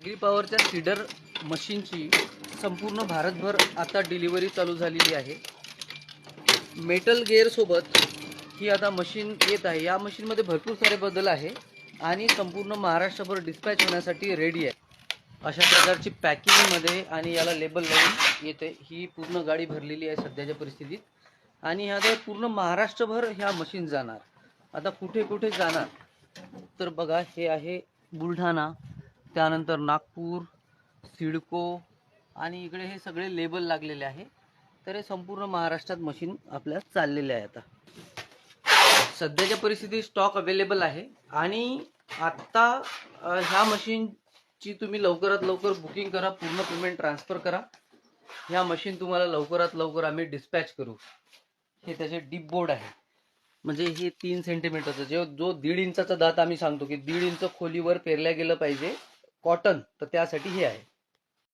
Agree पॉवरच्या cedar मशीनची संपूर्ण भारतभर आता डिलिव्हरी चालू झालेली आहे. मेटल गेअरसोबत ही आता मशीन येत आहे. या मशीनमध्ये भरपूर सारे बदल आहे आणि संपूर्ण महाराष्ट्रभर डिस्पॅच होण्यासाठी रेडी आहे. अशा प्रकारची पॅकिंगमध्ये आणि याला लेबल लावून येते. ही पूर्ण गाडी भरलेली आहे सध्याच्या परिस्थितीत आणि आता पूर्ण महाराष्ट्रभर ह्या मशीन जाणार. आता कुठे कुठे जाणार तर बघा, हे आहे बुलढाणा, त्यानंतर नागपूर, सिडको आणि इकडे हे सगळे लेबल लागलेले आहे. तर हे संपूर्ण महाराष्ट्रात मशीन आपल्या चाललेले आहे. आता सध्याच्या परिस्थितीत स्टॉक अवेलेबल आहे आणि आत्ता ह्या मशीनची तुम्ही लवकरात लवकर बुकिंग करा, पूर्ण पेमेंट ट्रान्सफर करा. ह्या मशीन तुम्हाला लवकरात लवकर आम्ही डिस्पॅच करू. हे त्याचे डीप बोर्ड आहे, म्हणजे हे 3 सेंटीमीटरचं जो 1.5 इंचाचा दात आम्ही सांगतो की 1.5 इंच खोलीवर पेरल्या गेलं पाहिजे कॉटन, तर त्यासाठी हे आहे.